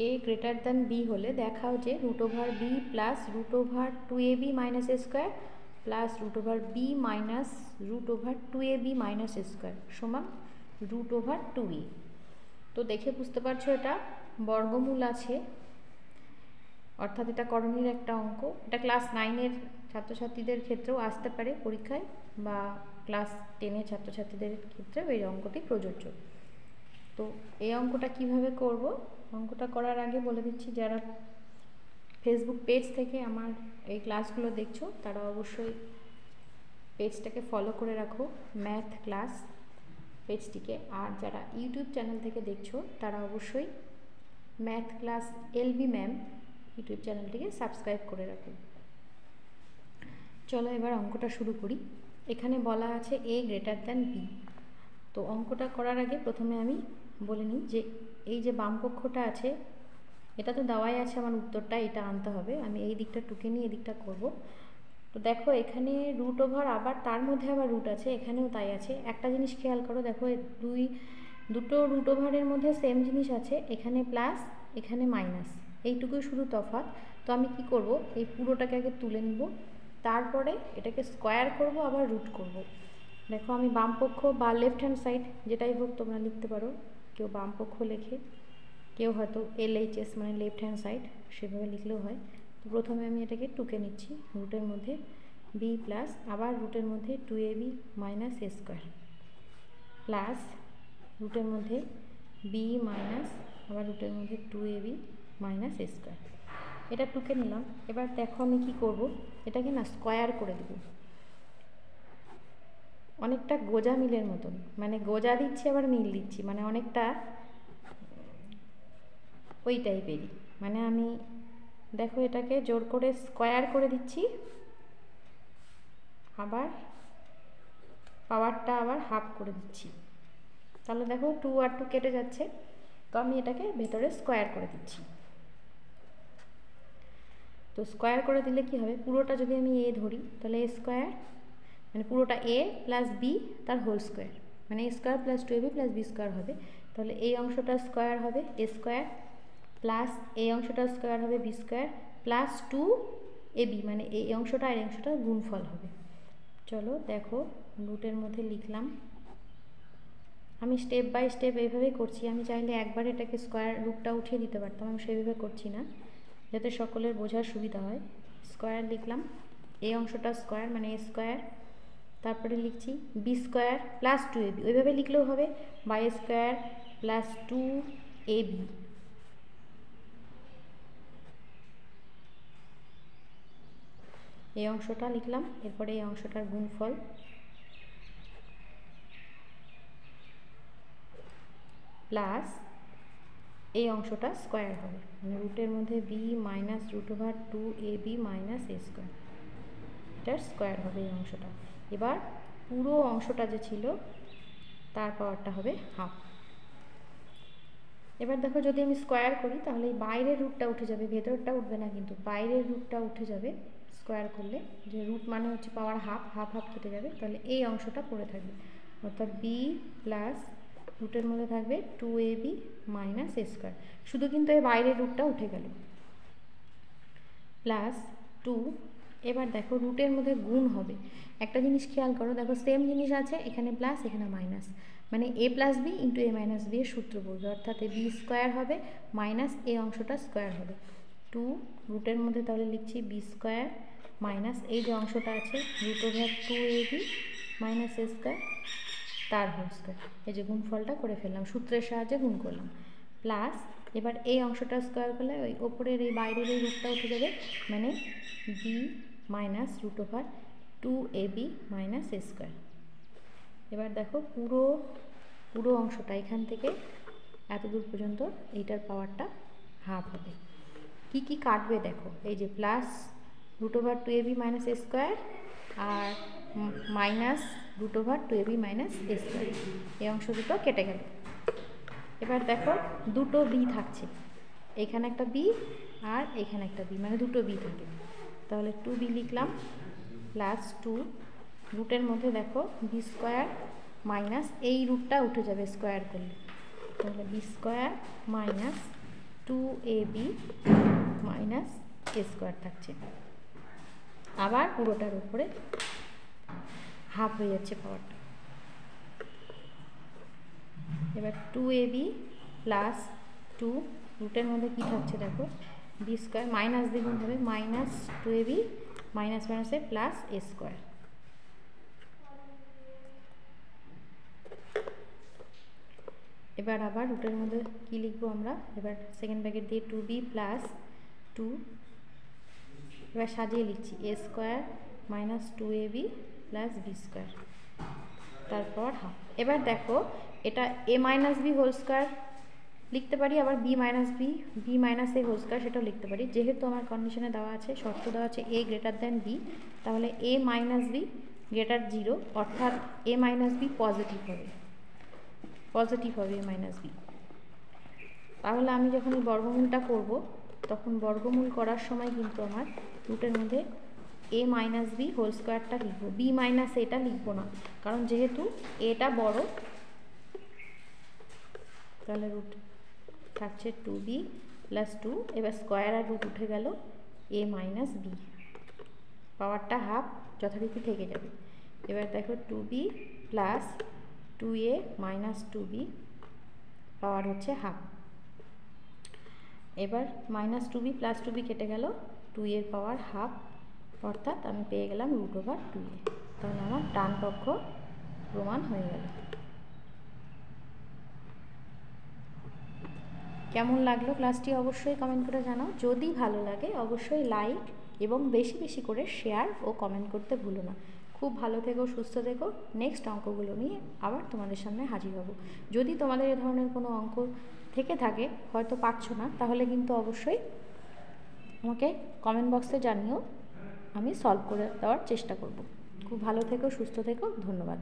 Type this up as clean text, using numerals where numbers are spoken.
a greater than b হলে দেখাও যে √b plus √2ab minus a square plus √b minus √2ab minus a square সমান √2a। তো দেখে বুঝতে পারছো এটা বর্গমূল আছে, অর্থাৎ এটা করণীর একটা অঙ্ক। এটা ক্লাস 9-এর ছাত্রছাত্রীদের ক্ষেত্রেও আসতে পারে পরীক্ষায়, বা ক্লাস 10-এর ছাত্রছাত্রীদের ক্ষেত্রেও এই অঙ্কটি প্রযোজ্য। তো এই অঙ্কটা কিভাবে করব, অঙ্কটা করার আগে বলে দিচ্ছি, যারা ফেসবুক পেজ থেকে আমার এই ক্লাসগুলো দেখছো তারা অবশ্যই পেজটাকে ফলো করে রাখো, ম্যাথ ক্লাস পেজটিকে। আর যারা ইউটিউব চ্যানেল থেকে দেখছো তারা অবশ্যই math class LB ma'am YouTube চ্যানেলটিকে সাবস্ক্রাইব করে রাখো। চলো এবার অঙ্কটা শুরু করি। এখানে বলা আছে a গ্রেটার দ্যান b। তো অঙ্কটা করার আগে প্রথমে আমি বলে নিই যে এই যে বাম পক্ষটা আছে এটা তো দেওয়াই আছে, আমার উত্তরটা এটা আনতে হবে। আমি এই দিকটা টুকে নিয়ে এই দিকটা করব। তো দেখো এখানে রুট ওভার, আবার তার মধ্যে আবার রুট আছে, এখানেও তাই আছে। একটা জিনিস খেয়াল করো, দেখো দুটো রুট ওভারের মধ্যে সেম জিনিস আছে, এখানে প্লাস এখানে মাইনাস, এইটুকুই শুধু তফাৎ। তো আমি কি করব, এই পুরোটাকে আগে তুলে নিব, তারপরে এটাকে স্কোয়ার করব, আবার রুট করব। দেখো আমি বাম পক্ষ বা লেফট হ্যান্ড সাইড যেটাই হোক তোমরা লিখতে পারো, কেউ বাম পক্ষ লেখে, কেউ হয়তো LHS মানে লেফট হ্যান্ড সাইড সেভাবে লিখলেও হয়। তো প্রথমে আমি এটাকে টুকে নিচ্ছি, রুটের মধ্যে b প্লাস আবার রুটের মধ্যে 2ab minus a square plus রুটের মধ্যে b মাইনাস আবার রুটের মধ্যে 2ab মাইনাস a স্কোয়ার। এটা টুকে নিলাম। এবার দেখো আমি কি করব, এটাকে না স্কোয়ার করে দেব, অনেকটা গোজা মিলের মতন, মানে গোজা দিচ্ছি আবার মিল দিচ্ছি, মানে অনেকটা ওই টাইপেরই। মানে আমি দেখো এটাকে জোর করে স্কোয়ার করে দিচ্ছি, আবার পাওয়ারটা আবার হাফ করে দিচ্ছি। তাহলে দেখো 2 আর 2 কেটে যাচ্ছে। তো আমি এটাকে ভেতরে স্কোয়ার করে দিচ্ছি। তো স্কোয়ার করে দিলে কি হবে, পুরোটা যদি আমি a ধরি তাহলে a স্কোয়ার মানে পুরোটা a প্লাস b তার হোল স্কোয়ার, মানে a square plus 2ab plus b square হবে। তাহলে এই অংশটা স্কোয়ার হবে a স্কোয়ার প্লাস এই অংশটা স্কোয়ার হবে b স্কোয়ার প্লাস 2ab, মানে এই অংশটা আর এই অংশটা গুণফল হবে। চলো দেখো রুটের মধ্যে লিখলাম, আমি স্টেপ বাই স্টেপ এইভাবেই করছি। আমি চাইলে একবার এটাকে স্কোয়ার রুটটা উঠিয়ে দিতে পারতাম, আমি সেইভাবে করছি না, যাতে সকলের বোঝার সুবিধা হয়। স্কোয়ার লিখলাম, এই অংশটা স্কোয়ার মানে a স্কোয়ার, তারপরে লিখছি b স্কোয়ার প্লাস 2ab, ওইভাবে লিখলেও হবে, বাই স্কোয়ার প্লাস 2ab এই অংশটা লিখলাম। এরপরে এই অংশটার গুণফল প্লাস এই অংশটা স্কোয়ার হবে, মানে রুটের মধ্যে b minus √2ab minus a square, এটার স্কোয়ার হবে এই অংশটা। এবার পুরো অংশটা যে ছিল তার পাওয়ারটা হবে হাফ। এবার দেখো যদি আমি স্কোয়ার করি তাহলে এই বাইরের রুটটা উঠে যাবে, ভেতরটা উঠবে না, কিন্তু বাইরের রুটটা উঠে যাবে স্কোয়ার করলে, যে রুট মানে হচ্ছে পাওয়ার হাফ, হাফ হাফ কেটে যাবে, তাহলে এই অংশটা পড়ে থাকবে, অর্থাৎ b প্লাস রুটের মধ্যে থাকবে 2ab মাইনাস a স্কোয়ার, শুধু কিন্তু এই বাইরের রুটটা উঠে গেল, প্লাস 2। এবার দেখো রুটের মধ্যে গুণ হবে, একটা জিনিস খেয়াল করো, দেখো সেম জিনিস আছে, এখানে প্লাস এখানে মাইনাস, মানে a plus b into a minus b এর সূত্র বলবে, অর্থাৎ b স্কোয়ার হবে মাইনাস এই অংশটা স্কোয়ার হবে 2 রুটের মধ্যে, তাহলে লিখছি b স্কোয়ার মাইনাস এই যে অংশটা আছে √2ab মাইনাস a স্কোয়ার তার হোল স্কোয়ার, এই যে গুণফলটা করে ফেললাম, সূত্রের সাহায্যে গুণ করলাম, প্লাস এবার এই অংশটা স্কোয়ার করলে ওই ওপরের এই বাইরের এই রুটটা উঠে যাবে, মানে b minus √2ab minus a square. এবার দেখো পুরো অংশটা এখান থেকে এত দূর পর্যন্ত এইটার পাওয়ারটা হাফ হবে। কি কি কাটবে দেখো, এই যে plus √2ab minus a square আর minus √2ab minus a square, এই অংশ দুটো কেটে গেল। এবার দেখো দুটো b থাকছে, এখানে একটা b আর এখানে একটা b, মানে দুটো b থাকে, তাহলে 2b লিখলাম প্লাস 2 রুটের মধ্যে দেখো b স্কোয়ার মাইনাস এই রুটটা উঠে যাবে স্কোয়ার করলে, তাহলে b square minus 2ab minus a square থাকছে। আবার পুরোটার উপরে হাফ হয়ে যাচ্ছে পাওয়ারটা। এবার 2ab প্লাস 2 রুটের মধ্যে কী থাকছে দেখো বি স্কোয়ার, মাইনাস দ্বিগুণ হবে মাইনাস 2ab মাইনাস মাইনাসে প্লাস a স্কোয়ার। এবার আবার রুটের মধ্যে কি লিখবো আমরা, এবার সেকেন্ড ব্র্যাকেট দিয়ে 2b প্লাস 2, এবার সাজিয়ে লিখছি a square minus 2ab plus b square, তারপর হাফ। এবার দেখো এটা a minus b whole square লিখতে পারি, আবার b minus b minus a whole square সেটাও লিখতে পারি। যেহেতু আমার কন্ডিশনে দেওয়া আছে, শর্ত দেওয়া আছে a গ্রেটার দ্যান b, তাহলে a মাইনাস বি গ্রেটার 0, অর্থাৎ a মাইনাস বি পজিটিভ হবে a মাইনাস বি। তাহলে আমি যখন এই বর্গমূলটা করব তখন বর্গমূল করার সময় কিন্তু আমার রুটের মধ্যে a মাইনাস বি হোল স্কোয়ারটা লিখবো, b মাইনাস এটা লিখবো না, কারণ যেহেতু এটা বড়, তাহলে রুট থাকছে 2b প্লাস 2, এবার স্কোয়ার আর রুট উঠে গেল a মাইনাস বি, পাওয়ারটা হাফ যথারীতি থেকে যাবে। এবার দেখো 2b plus 2a minus 2b পাওয়ার হচ্ছে হাফ। এবার মাইনাস 2b প্লাস 2b কেটে গেল, 2 এর পাওয়ার হাফ, অর্থাৎ আমি পেয়ে গেলাম √2a। তাহলে আমার ডান পক্ষ প্রমাণ হয়ে গেল। কেমন লাগলো ক্লাসটি অবশ্যই কমেন্ট করে জানাও। যদি ভালো লাগে অবশ্যই লাইক এবং বেশি বেশি করে শেয়ার ও কমেন্ট করতে ভুলো না। খুব ভালো থেকো, সুস্থ থেকো। নেক্সট অঙ্কগুলো নিয়ে আবার তোমাদের সামনে হাজির হব। যদি তোমাদের এ ধরনের কোনো অঙ্ক থেকে থাকে, হয়তো পারছো না, তাহলে কিন্তু অবশ্যই আমাকে কমেন্ট বক্সে জানিও, আমি সলভ করে দেওয়ার চেষ্টা করব। খুব ভালো থেকো, সুস্থ থেকো, ধন্যবাদ।